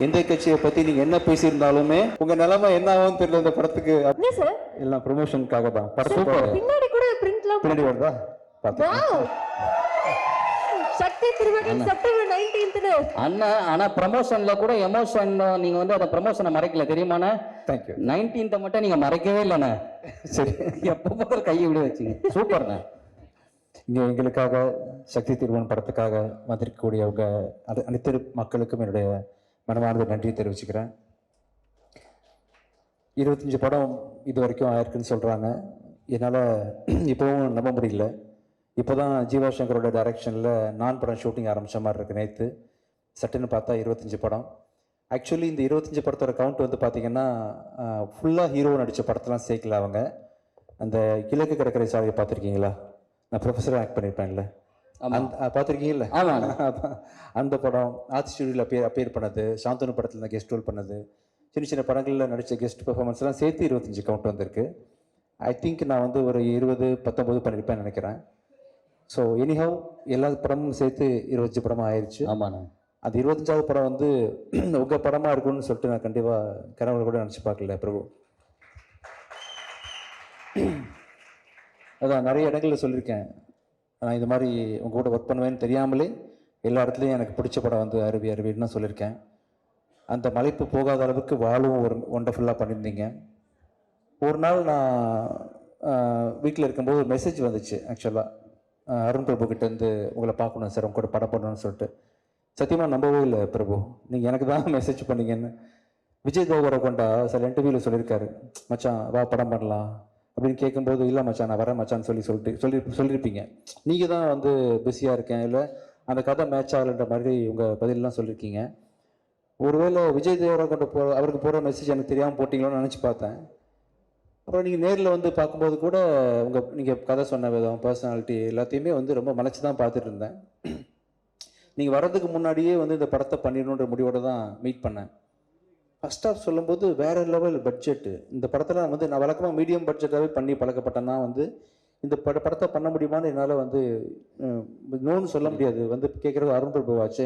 எந்த கட்சியை பத்தி நீங்க என்ன பேசியிருந்தாலுமே உங்க நிலைமை என்ன ஆகும்னு தெரியல இந்த படத்துக்கு. என்ன சார் எல்லாம் ப்ரொமோஷனுக்காக தான். பின்னாடி கூட பிரிண்ட்லாம் பின்னாடி வருதா வாவ் சக்தி திருமகன் செப்டம்பர் 19th அண்ணா. ஆனா ப்ரமோஷன்ல கூட எமோஷன் நீங்க வந்து அந்த ப்ரமோஷனை மறைக்கல தெரியுமாண்ணா? தேங்க்யூ. 19th மட்டும் நீங்க மறைக்கவே இல்லைண்ணா. சரி, எப்போ முதல் கையை விட வச்சுங்க. சூப்பர்ண்ணா. இங்கே எங்களுக்காக சக்தி திருமகன் படத்துக்காக வந்திருக்கக்கூடியவங்க அனைத்து மக்களுக்கும் என்னுடைய மனமார்ந்த நன்றியை தெரிவிச்சுக்கிறேன். 25 படம் இது வரைக்கும் ஆயிருக்குன்னு சொல்கிறாங்க. என்னால் இப்போவும் நம்ப முடியல. இப்போ தான் ஜீவா சங்கரோட டைரக்ஷனில் நான் படம் ஷூட்டிங் ஆரம்பித்த மாதிரி இருக்குது. நேற்று சட்டுன்னு பார்த்தா 25 படம். ஆக்சுவலி இந்த 25 படத்தோட கவுண்ட் வந்து பார்த்திங்கன்னா ஃபுல்லாக ஹீரோ நடித்த படத்தெல்லாம் சேர்க்கல. அவங்க அந்த கிழக்கு கடற்கரை சாலையை பார்த்துருக்கீங்களா? நான் ப்ரொஃபஸராக ஆக்ட் பண்ணியிருப்பேன்ல, பார்த்துருக்கீங்கல்ல? அந்த படம் ஆர்ட் ஸ்டுடியோவில் அப்பேர் பண்ணது, சாந்தனு படத்தில் தான் கெஸ்ட் ரோல் பண்ணது, சின்ன சின்ன படங்களில் நடித்த கெஸ்ட் பெர்ஃபார்மன்ஸ்லாம் சேர்த்து 25 கவுண்ட் வந்திருக்கு. ஐ திங்க் நான் வந்து ஒரு 20-19 பண்ணியிருப்பேன்னு நினைக்கிறேன். ஸோ எனிஹவ் எல்லா படமும் சேர்த்து 25 படமாக ஆயிடுச்சு. ஆமாண்ணா. அது 25வது படம் வந்து உங்கள் படமாக இருக்கும்னு சொல்லிட்டு நான் கண்டிப்பாக கனவுல கூட நினச்சி பார்க்கல பிரபு. அதான் நிறைய இடங்களில் சொல்லியிருக்கேன், நான் இது மாதிரி உங்கள் கூட ஒர்க் பண்ணுவேன்னு தெரியாமலே எல்லா இடத்துலையும் எனக்கு பிடிச்ச படம் வந்து அருவின்னு தான் சொல்லியிருக்கேன். அந்த மலைப்பு போகாத அளவுக்கு வாழும் ஒரு ஒண்டர்ஃபுல்லாக பண்ணியிருந்தீங்க. ஒரு நாள் நான் வீட்டில் இருக்கும்போது ஒரு மெசேஜ் வந்துச்சு. ஆக்சுவலாக அருண் பிரபு கிட்டேருந்து உங்களை பார்க்கணும் சார், உங்க கூட படம் பண்ணணும்னு சொல்லிட்டு. சத்தியமாக நம்பவே இல்லை பிரபு, நீங்கள் எனக்கு தான் மெசேஜ் பண்ணீங்கன்னு. விஜய் தேவரகொண்டா சில இன்டர்வியூவில் சொல்லியிருக்காரு, மச்சான் வா படம் பண்ணலாம் அப்படின்னு கேட்கும்போது, இல்லை மச்சான் நான் வரேன் மச்சான்னு சொல்லியிருப்பீங்க. நீங்கள் தான் வந்து பிஸியாக இருக்கேன், இல்லை அந்த கதை மேட்ச் ஆகலைன்ற மாதிரி உங்கள் பதிலெலாம் சொல்லியிருக்கீங்க. ஒருவேளை விஜய் தேவரகொண்ட அவருக்கு போகிற மெசேஜ் எனக்கு தெரியாமல் போட்டிங்களோன்னு நினச்சி பார்த்தேன். அப்புறம் நீங்கள் நேரில் வந்து பார்க்கும்போது கூட நீங்கள் கதை சொன்ன விதம், பர்சனாலிட்டி எல்லாத்தையுமே வந்து ரொம்ப மலைச்சு தான் பார்த்துட்டு இருந்தேன். நீங்கள் வர்றதுக்கு முன்னாடியே வந்து இந்த படத்தை பண்ணிடணுன்ற முடிவோடு தான் மீட் பண்ணேன். ஃபஸ்ட் ஆஃப் சொல்லும்போது வேறு லெவல் பட்ஜெட்டு. இந்த படத்தில் வந்து நான் வழக்கமாக மீடியம் பட்ஜெட்டாகவே பண்ணி பழக்கப்பட்டேன்னா வந்து இந்த படத்தை பண்ண முடியுமான்னு என்னால் வந்து நோன்னு சொல்ல முடியாது. வந்து கேட்குறது அருண் பிரபுவாச்சு,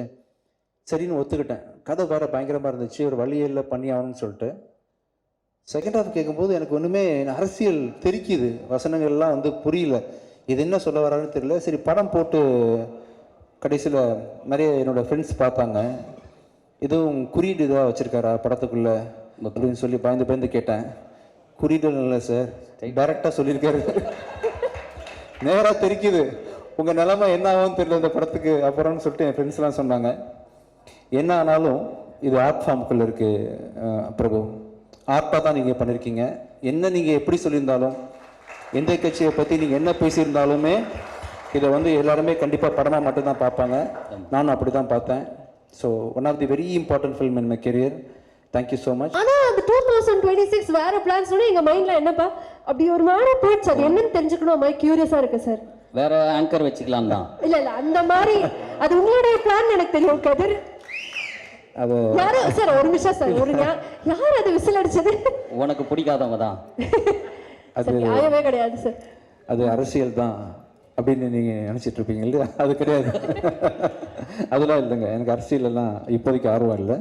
சரின்னு ஒத்துக்கிட்டேன். கதை வேறு பயங்கரமாக இருந்துச்சு, ஒரு வழியில் பண்ணி ஆகணும்னு சொல்லிட்டு. செகண்ட் ஹாஃப் கேட்கும்போது எனக்கு ஒன்றுமே அரசியல் தெரிக்குது, வசனங்கள்லாம் வந்து புரியல, இது என்ன சொல்ல வரான்னு தெரியல. சரி படம் போட்டு கடைசியில் நிறைய என்னோடய ஃப்ரெண்ட்ஸ் பார்த்தாங்க, இதுவும் குறியீடு இதாக வச்சுருக்காரா படத்துக்குள்ளே அப்படின்னு சொல்லி பயந்து கேட்டேன். குறியீடு இல்லை சார், டைரெக்டாக சொல்லியிருக்காரு. நேராக தெரிக்குது, உங்கள் நிலைமை என்ன ஆகும்னு தெரியல இந்த படத்துக்கு அப்புறம்னு சொல்லிட்டு என் ஃப்ரெண்ட்ஸ்லாம் சொன்னாங்க. என்ன ஆனாலும் இது ஆர்ட் ஃபார்முக்குள்ளே இருக்குது பிரபு, ஆர்ட்டாக தான் நீங்கள் பண்ணியிருக்கீங்க. என்ன நீங்கள் எப்படி சொல்லியிருந்தாலும், எந்த கட்சியை பற்றி நீங்கள் என்ன பேசியிருந்தாலுமே இதை வந்து எல்லாருமே கண்டிப்பாக படமாக மட்டும்தான் பார்ப்பாங்க. நானும் அப்படி தான் பார்த்தேன். So one of the very important film in my career. Thank you so much. ஆனால் அந்த 2026 வேற பிளான்ஸ் எங்கள் மைண்டில் என்னப்பா அப்படி ஒரு மாதிரி போயிடுச்சு, அது என்னன்னு தெரிஞ்சுக்கணும் மாதிரி க்யூரியஸாக இருக்கு சார். வேற ஆங்கர் வச்சுக்கலாம் தான். இல்லை அந்த மாதிரி அது உங்களுடைய பிளான் எனக்கு தெரியும் கதிர். அது யாரு சார், ஒரு நிமிஷம் சார், யார் அது விசில் அடிச்சது? உனக்கு பிடிக்காதவங்க தான். அது நியாயமே கிடையாது சார், அது அரசியல் தான் அப்படின்னு நீங்கள் நினச்சிட்டு இருப்பீங்க இல்லையா? அது கிடையாது. அதெல்லாம் இல்லைங்க, எனக்கு அரசியலெல்லாம் இப்போதைக்கு ஆர்வம் இல்லை.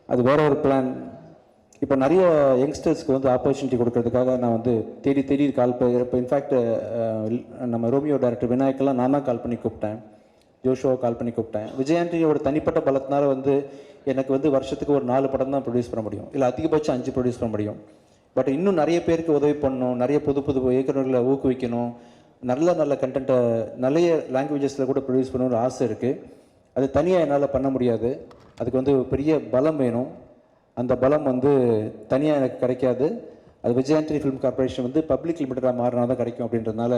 அது வேற ஒரு பிளான். இப்போ நிறைய யங்ஸ்டர்ஸ்க்கு வந்து ஆப்பர்ச்சுனிட்டி கொடுக்கறதுக்காக நான் வந்து தேடி கால் இப்போ இன்ஃபேக்ட் நம்ம ரோமியோ டைரக்டர் விநாயக்கெல்லாம் நான் தான் கால் பண்ணி கூப்பிட்டேன், ஜோஷுவா கால் பண்ணி கூப்பிட்டேன். விஜய் ஆண்டனியோட தனிப்பட்ட பலத்தினால வந்து எனக்கு வந்து வருஷத்துக்கு ஒரு 4 படம் தான் ப்ரொடியூஸ் பண்ண முடியும், இல்லை அதிகபட்சம் 5 ப்ரொடியூஸ் பண்ண முடியும். பட் இன்னும் நிறைய பேருக்கு உதவி பண்ணணும், நிறைய புது இயக்குநர்களை ஊக்குவிக்கணும், நல்ல கண்டென்ட்டை நிறைய லாங்குவேஜஸில் கூட ப்ரொடியூஸ் பண்ணணும்னு ஆசை இருக்குது. அது தனியாக என்னால் பண்ண முடியாது, அதுக்கு வந்து பெரிய பலம் வேணும். அந்த பலம் வந்து தனியாக எனக்கு கிடைக்காது. அது விஜய் ஆண்டனி ஃபிலிம் கார்பரேஷன் வந்து பப்ளிக் லிமிட்டடாக மாறினா தான் கிடைக்கும். அப்படின்றதுனால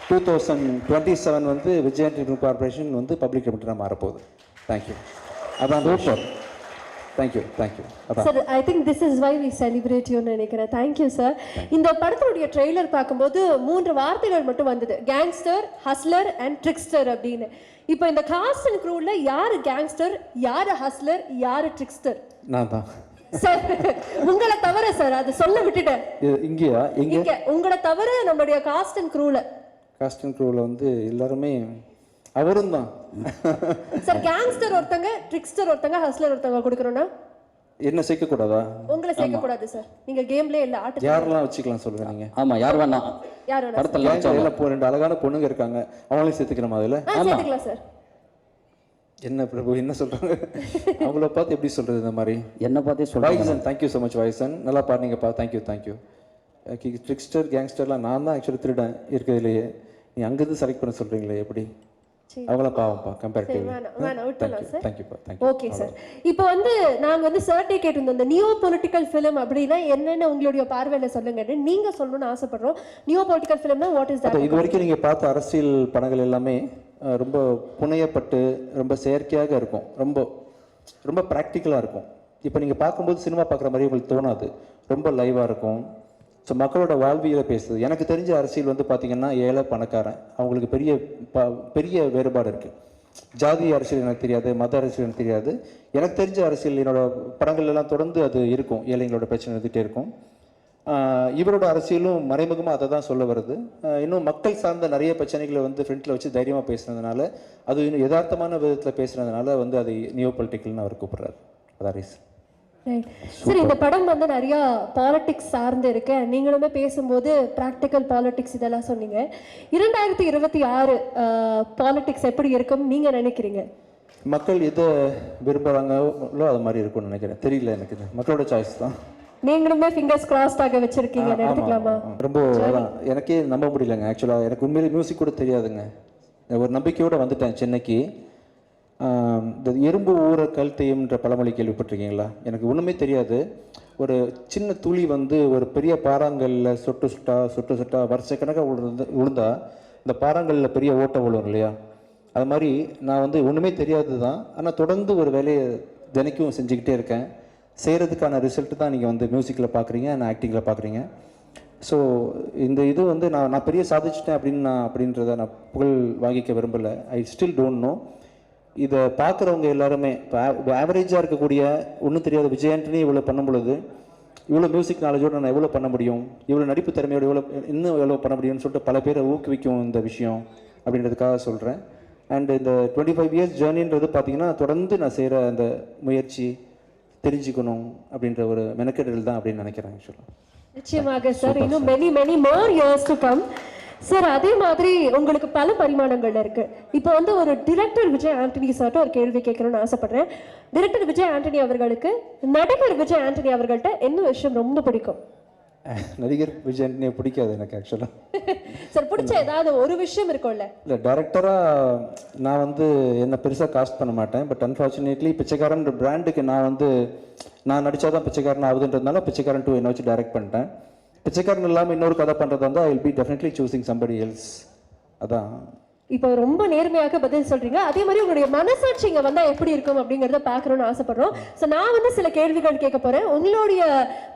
2027 வந்து விஜய் ஆண்டனி ஃபிலிம் கார்பரேஷன் வந்து பப்ளிக் லிமிட்டடாக மாறப்போகுது. தேங்க்யூ. அதான் super. Thank you. Sir, I think this is why we celebrate யூன்னு நினைக்கிறேன். Thank you sir. இந்த படத்தினுடைய ட்ரெய்லர் பார்க்கும்போது 3 வார்த்தைகள் மட்டும் வந்தது, கேங்ஸ்டர், ஹஸ்லர் அண்ட் ட்ரிக்ஸ்டர் அப்படின்னு. இப்போ இந்த காஸ்ட் அண்ட் க்ரூல யாரு கேங்ஸ்டர், யாரு ஹஸ்லர், யாரு ட்ரிக்ஸ்டர்? நான் தான் சார். உங்களை தவிர சார், அதை சொல்ல விட்டுட்டேன். இங்கேயா? உங்களை தவிர நம்மளுடைய காஸ்ட் அண்ட் க்ரூல வந்து எல்லாருமே அவரும் தான். சார் கேங்ஸ்டர் ஒருத்தங்க, ட்ரிக்ஸ்டர் ஒருத்தங்க, ஹஸ்லர் ஒருத்தங்க கொடுக்கறோம்னா என்ன சேர்க்கக்கூடாதா? உங்களை சேர்க்க கூடாது சார். நீங்க கேம்லயே இல்ல, ஆட்ட யாரெல்லாம் வச்சுக்கலாம் சொல்லுங்க நீங்க. ஆமா, யார் வேணா யார் வேணா படத்துல எல்லாம் 2 அழகான பொண்ணுங்க இருக்காங்க, அவங்களையும் சேர்த்துக்கணுமா அதில்? சேர்த்துக்கலாம் சார். என்ன பிரபு என்ன சொல்றாங்க? அவங்கள பார்த்து எப்படி சொல்றது இந்த மாதிரி? என்ன பார்த்தே சொல்றேன். வாய்சன், தேங்க்யூ ஸோ மச் வாய்சன், நல்லா பாடுனீங்கப்பா, தேங்க்யூ. ட்ரிக்ஸ்டர் கேங்ஸ்டர்லாம் நான் தான் ஆக்சுவலி திருடன் இருக்கிறதுலையே. நீ அங்கேருந்து செலக்ட் பண்ண சொல்கிறீங்களே எப்படி? அவங்களாம் பாவம்ப்பா கம்பேரிட்டிவ்லி. தேங்க்யூப்பா, தேங்க்யூ. Okay sir. இப்போ வந்து நாங்க வந்து சர்ட்டே கேட்டிருந்தோம், இந்த நியோ பொலிட்டிக்கல் ஃபிலிம் அப்படின்னா என்னென்ன உங்களுடைய பார்வையில சொல்லுங்க. நீங்க சொல்லணும்னு ஆசைப்படுறோம். நியோ பொலிட்டிக்கல் ஃபிலிம்னா வாட் இஸ் தட்? இது வரைக்கும் நீங்கள் பார்த்த அரசியல் படங்கள் எல்லாமே ரொம்ப புனையப்பட்டு ரொம்ப செயற்கையாக இருக்கும், ரொம்ப ரொம்ப ப்ராக்டிக்கலாக இருக்கும். இப்போ நீங்கள் பார்க்கும்போது சினிமா பார்க்குற மாதிரி உங்களுக்கு தோணாது, ரொம்ப லைவாக இருக்கும். ஸோ மக்களோட வாழ்வியலை பேசுது. எனக்கு தெரிஞ்ச அரசியல் வந்து பார்த்திங்கன்னா ஏழை பணக்காரன் அவங்களுக்கு பெரிய வேறுபாடு இருக்குது. ஜாதி அரசியல் எனக்கு தெரியாது, மத அரசியல் எனக்கு தெரியாது. எனக்கு தெரிஞ்ச அரசியல் என்னோட படங்கள் எல்லாம் தொடர்ந்து அது இருக்கும், ஏழைங்களோட பிரச்சனை இருந்துகிட்டே இருக்கும். இவரோட அரசியலும் மறைமுகமாக அதை தான் சொல்ல வருது. இன்னும் மக்கள் சார்ந்த நிறைய பிரச்சனைகளை வந்து ஃப்ரண்ட்டில் வச்சு தைரியமாக பேசுனதுனால, அது இன்னும் யதார்த்தமான விதத்தில் பேசுனதுனால வந்து அதை நியோ பொலிட்டிக்கல்னு அவர் கூப்பிட்றாரு. அதான் ரீசன். சரி, இந்த படம் வந்து நிறைய பாலிடிக்ஸ் சார்ந்து இருக்கு. நீங்களுமே பேசும்போது ப்ராக்டிக்கல் பாலிடிக்ஸ் இதெல்லாம் சொன்னீங்க. 2026 பாலிடிக்ஸ் எப்படி இருக்கும் நீங்க நினைக்கிறீங்க? மக்கள் எதை விரும்புகிறாங்களோ அது மாதிரி இருக்கும்னு நினைக்கிறேன். தெரியல, எனக்கு இது மக்களோட சாய்ஸ் தான். நீங்களுமே ஃபிங்கர்ஸ் கிராஸ்டாக வச்சிருக்கீங்க, எடுத்துக்கலாமா? ரொம்ப எனக்கே நம்ப முடியலங்க. ஆக்சுவலாக எனக்கு உண்மையிலே மியூசிக் கூட தெரியாதுங்க. ஒரு நம்பிக்கையோடு வந்துட்டேன் சென்னைக்கு. இந்த எறும்பு ஊற கழுத்தையும்ன்ற பழமொழி கேள்விப்பட்டிருக்கீங்களா? எனக்கு ஒன்றுமே தெரியாது. ஒரு சின்ன துளி வந்து ஒரு பெரிய பாறாங்கல்லில் சொட்டு சொட்டா வருஷக்கணக்காக விழுந்தா இந்த பாறாங்கல்லில் பெரிய ஓட்டம் விழும் இல்லையா? அது மாதிரி நான் வந்து ஒன்றுமே தெரியாது தான், ஆனால் தொடர்ந்து ஒரு வேலையை தினைக்கும் செஞ்சுக்கிட்டே இருக்கேன். செய்கிறதுக்கான ரிசல்ட்டு தான் நீங்கள் வந்து மியூசிக்கில் பார்க்குறீங்க, நான் ஆக்டிங்கில் பார்க்குறீங்க. ஸோ இந்த இது வந்து நான் பெரிய சாதிச்சிட்டேன் அப்படின்றத நான் புகழ் வாங்கிக்க விரும்பலை. I still don't know. இதை பார்க்குறவங்க எல்லாருமே இப்போ ஆவரேஜாக இருக்கக்கூடிய ஒன்றும் தெரியாத விஜய் ஆண்டனி இவ்வளோ பண்ணும் பொழுது, இவ்வளோ மியூசிக் நாலேஜோடு நான் எவ்வளோ பண்ண முடியும், இவ்வளோ நடிப்பு திறமையோடு எவ்வளோ பண்ண முடியும்னு சொல்லிட்டு பல பேரை ஊக்குவிக்கும் இந்த விஷயம் அப்படின்றதுக்காக சொல்கிறேன். அண்ட் இந்த 25 இயர்ஸ் ஜேர்னின்றது பார்த்தீங்கன்னா தொடர்ந்து நான் செய்கிற அந்த முயற்சி, தெரிஞ்சுக்கணும் அப்படின்ற ஒரு மெனக்கெடல் தான் அப்படின்னு நினைக்கிறேன் ஆக்சுவலாக. நிச்சயமாக சார், இன்னும் many more years to come. Sir, அதே மாதிரி உங்களுக்கு பல பரிமாணங்கள் இருக்கு. இப்போ வந்து ஒரு டிரெக்டர் விஜய் ஆண்டனி சார்ட்ட ஒரு கேள்வி கேட்கணும்னு ஆசைப்படுறேன். டிரெக்டர் விஜய் ஆண்டனி அவர்களுக்கு நடிகர் விஜய் ஆண்டனி அவர்கள்ட்ட என்ன விஷயம் ரொம்ப பிடிக்கும்? நடிகர் விஜய் ஆண்டனியை பிடிக்காது எனக்கு ஆக்சுவலாக. சார், பிடிச்ச ஏதாவது ஒரு விஷயம் இருக்கும்ல? இல்லை, டேரக்டராக நான் வந்து என்ன பெருசாக காஸ்ட் பண்ண மாட்டேன். பட் அன்ஃபார்ச்சுனேட்லி பிச்சைக்காரன் பிராண்டுக்கு நான் நடித்தாதான் பிச்சைக்காரன் ஆகுதுன்றதுனால பிச்சைக்காரன் 2 என்ன வச்சு டைரக்ட் பண்ணிட்டேன். பிச்சைக்காரன் இல்லாமல் இன்னொரு கதை பண்ணுறதா இருந்தால் I will be definitely choosing somebody else. அதான். இப்போ ரொம்ப நேர்மையாக பதில் சொல்றீங்க. அதே மாதிரி உங்களுடைய மனசாட்சி இங்கே வந்தால் எப்படி இருக்கும் அப்படிங்கிறத பார்க்கணும்னு ஆசைப்படுறோம். ஸோ நான் வந்து சில கேள்விகள் கேட்க போகிறேன். உங்களுடைய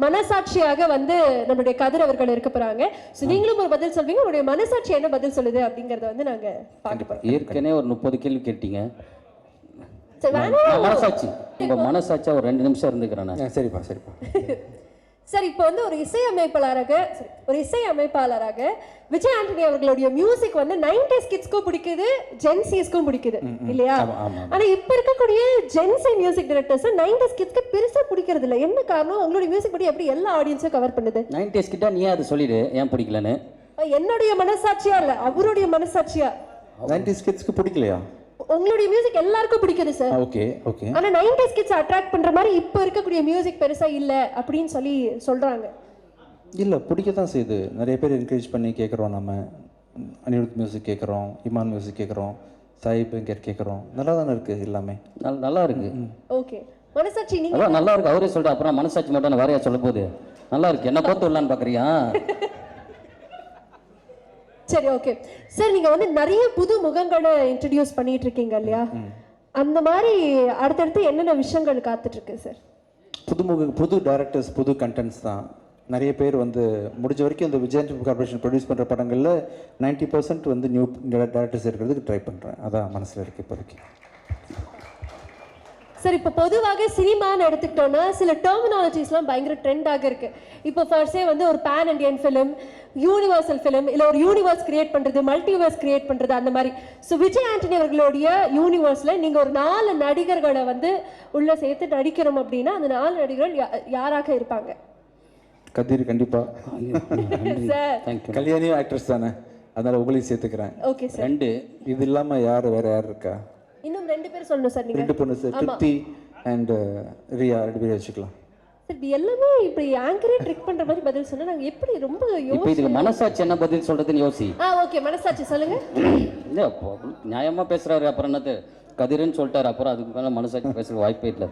மனசாட்சியாக வந்து நம்மளுடைய கதிர் அவர்கள் இருக்க போகிறாங்க. ஸோ நீங்களும் ஒரு பதில் சொல்வீங்க, உங்களுடைய மனசாட்சி என்ன பதில் சொல்லுது அப்படிங்கிறத வந்து நாங்கள் பார்க்க போகிறோம். ஏற்கனவே ஒரு 30 கேள்வி கேட்டீங்க. சரி, வேணாம். மனசாட்சி, உங்க மனசாட்சியா ஒரு 2 நிமிஷம் இருந்துக்கிறேன். சரிப்பா. சார், இப்போ வந்து ஒரு இசையமைப்பாளராக விஜய் ஆண்டனி அவர்களுடைய மியூசிக் வந்து 90s கிட்ஸ்க்கும் பிடிக்குது, ஜென்சிஸ்க்கும் பிடிக்குது இல்லையா? ஆனா இப்ப இருக்கக்கூடிய ஜென்சி மியூசிக் டைரக்டர்ஸ் 90s கிட்ஸ்க்கு பெருசா பிடிக்கிறது இல்லை. என்ன காரணம்? உங்களுடைய மியூசிக் படி எப்படி எல்லா ஆடியன்ஸும் கவர் பண்ணுது? 90s கிட்ட நீ அது சொல்லிடு, ஏன் பிடிக்கலன்னு. என்னுடைய மனசாட்சியா இல்ல, அவருடைய மனசாட்சியா? 90s கிட்ஸ்க்கு பிடிக்கலையா? உங்களுடைய மியூசிக் எல்லாருக்கும் பிடிக்குது சார். ஓகே. ஆனா 90s கிட்ஸ் அட்ராக்ட் பண்ற மாதிரி இப்ப இருக்கக்கூடிய மியூசிக் பெருசா இல்ல அப்படின்னு சொல்றாங்க. இல்லை, பிடிக்க தான் செய்யுது. நிறைய பேர் என்கரேஜ் பண்ணி கேட்குறோம். நம்ம அனிருத் மியூசிக் கேட்குறோம், இமான் மியூசிக் கேட்குறோம், சாய் பெங்கர் கேட்குறோம். நல்லா தானே இருக்குது, எல்லாமே நல்லா இருக்கு. ஓகே, மனசாட்சி நீங்க அதான் நல்லா இருக்கு. அவரே சொல்லிட்டு அப்புறம் மனசாட்சி மட்டும் வேறையா சொல்ல போகுது. நல்லா இருக்கு, என்ன கோத்து விடலான்னு பார்க்குறியா? சரி, ஓகே சார். நீங்க வந்து நிறைய புது முகங்களை இன்ட்ரடியூஸ் பண்ணிட்டு இருக்கீங்க இல்லையா? அந்த மாதிரி அடுத்தடுத்து என்னென்ன விஷயங்கள் காத்துட்டு இருக்கு சார்? புது டைரக்டர்ஸ், புது கண்டென்ட்ஸ் தான். நிறைய பேர் வந்து முடிஞ்ச வரைக்கும் இந்த விஜய் கார்பரேஷன் ப்ரொடியூஸ் பண்ணுற படங்களில் 90% வந்து நியூ டைரக்டர்ஸ் இருக்கிறதுக்கு ட்ரை பண்ணுறேன். அதான் மனசில் இருக்குது இப்போதைக்கு. சார், இப்போ பொதுவாக சினிமான்னு எடுத்துக்கிட்டோன்னா சில டெர்மினாலஜிஸ்லாம் பயங்கர ட்ரெண்டாக இருக்கு. இப்போ ஃபர்ஸ்டே வந்து ஒரு pan Indian film, universal film இல்லை ஒரு யூனிவர்ஸ் கிரியேட் பண்ணுறது, மல்டிவர்ஸ் கிரியேட் பண்ணுறது அந்த மாதிரி. ஸோ விஜய் ஆண்டனி அவர்களுடைய யூனிவர்ஸில் நீங்கள் ஒரு 4 நடிகர்களை வந்து உள்ளே சேர்த்து நடிக்கணும் அப்படின்னா அந்த 4 நடிகர்கள் யாராக இருப்பாங்க? கதிர் கண்டிப்பாக. Sir thank you. கல்யாணியும் ஆக்ட்ரஸ் தானே, அதனால் உங்களையும் சேர்த்துக்கிறேன். Okay sir. 2 இது இல்லாமல் வேறு யார் இருக்கா? இன்னும் 2 பேர் சொல்லணும் சார். 2 பொண்ணு சார், திருப்தி அண்ட் ரியா 2 பேரும் வச்சுக்கலாம். சார் இது எல்லாமே இப்படி ஆங்கரே ட்ரிக் பண்ற மாதிரி பதில் சொன்னா நாங்க எப்படி ரொம்ப இப்போ இதுக்கு மனசாட்சி என்ன பதில் சொல்றதுன்னு யோசி. ஓகே மனசாட்சி சொல்லுங்க. இல்லை நியாயமா பேசுறாரு, அப்புறம் என்னது கதிர்னு சொல்லிட்டாரு, அப்புறம் அதுக்கு மேலே மனசாட்சி பேசுற வாய்ப்பே இல்லை.